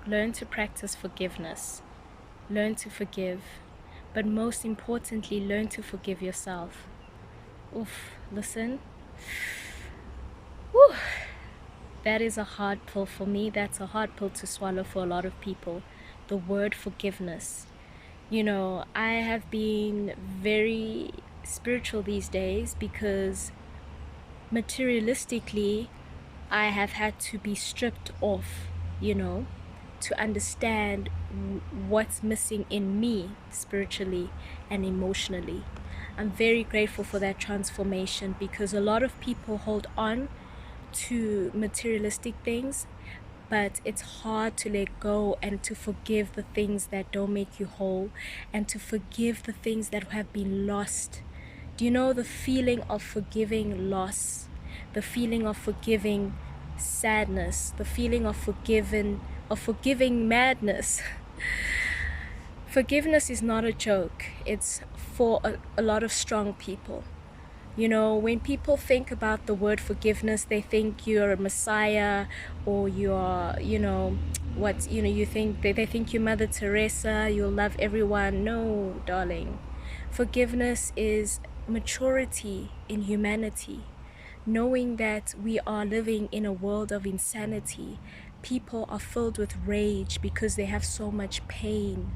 Learn to practice forgiveness. Learn to forgive. But most importantly, learn to forgive yourself. Oof, listen. Whew. That is a hard pill for me. That's a hard pill to swallow for a lot of people. The word forgiveness. You know, I have been very spiritual these days because materialistically, I have had to be stripped off, you know, to understand what's missing in me spiritually and emotionally. I'm very grateful for that transformation because a lot of people hold on to materialistic things, but it's hard to let go and to forgive the things that don't make you whole and to forgive the things that have been lost. Do you know the feeling of forgiving loss, the feeling of forgiving sadness, the feeling of forgiving madness? Forgiveness is not a joke. It's for a lot of strong people. You know, when people think about the word forgiveness, they think you're a messiah or you're, you think they think you're Mother Teresa, you'll love everyone. No, darling. Forgiveness is maturity in humanity, knowing that we are living in a world of insanity. People are filled with rage because they have so much pain.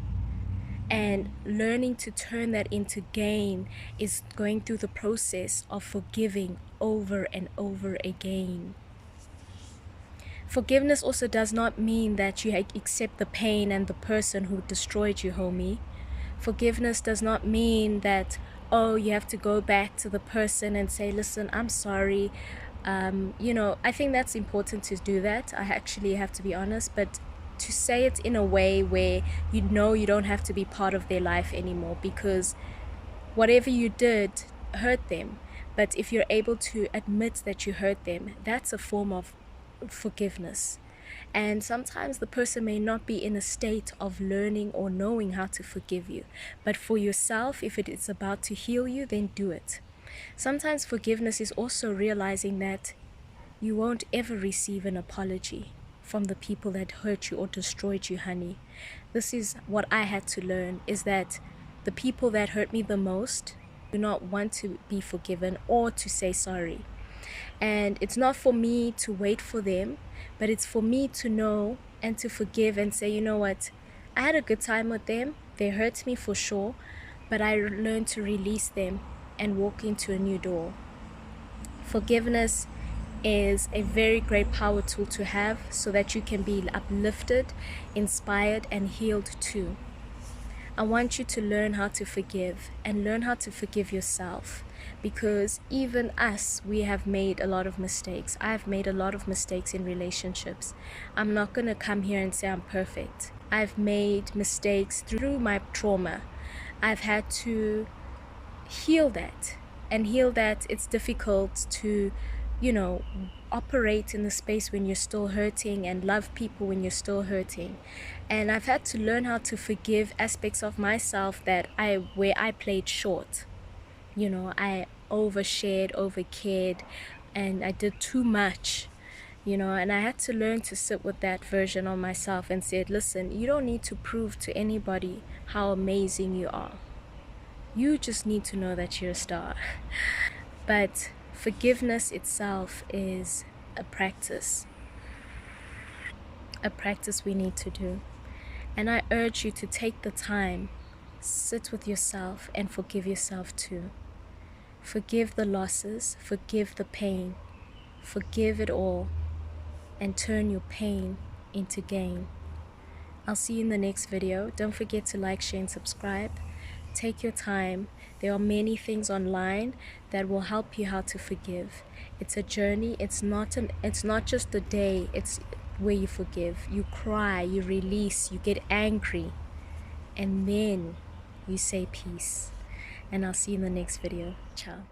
And learning to turn that into gain is going through the process of forgiving over and over again. Forgiveness also does not mean that you accept the pain and the person who destroyed you, homie. Forgiveness does not mean that, oh, you have to go back to the person and say, listen, I'm sorry. I think that's important to do that. I actually have to be honest, but to say it in a way where you know you don't have to be part of their life anymore, because whatever you did hurt them. But if you're able to admit that you hurt them, that's a form of forgiveness. And sometimes the person may not be in a state of learning or knowing how to forgive you. But for yourself, if it is about to heal you, then do it. Sometimes forgiveness is also realizing that you won't ever receive an apology from the people that hurt you or destroyed you, honey. This is what I had to learn, is that the people that hurt me the most do not want to be forgiven or to say sorry. And it's not for me to wait for them, but it's for me to know and to forgive and say, you know what, I had a good time with them. They hurt me for sure, but I learned to release them and walk into a new door. Forgiveness is a very great power tool to have so that you can be uplifted, inspired, and healed too. I want you to learn how to forgive and learn how to forgive yourself, because even us, we have made a lot of mistakes. I've made a lot of mistakes in relationships. I'm not going to come here and say I'm perfect. I've made mistakes through my trauma. I've had to heal that, and heal that it's difficult to operate in the space when you're still hurting and love people when you're still hurting. And I've had to learn how to forgive aspects of myself where I played short. I overshared, overcared, and I did too much, and I had to learn to sit with that version of myself and said, listen, you don't need to prove to anybody how amazing you are. You just need to know that you're a star. But forgiveness itself is a practice we need to do. And I urge you to take the time, sit with yourself and forgive yourself too. Forgive the losses, forgive the pain, forgive it all, and turn your pain into gain. I'll see you in the next video. Don't forget to like, share, and subscribe. Take your time. There are many things online that will help you how to forgive. It's a journey. It's not just a day. It's where you forgive. You cry, you release, you get angry, and then you say peace. And I'll see you in the next video. Ciao.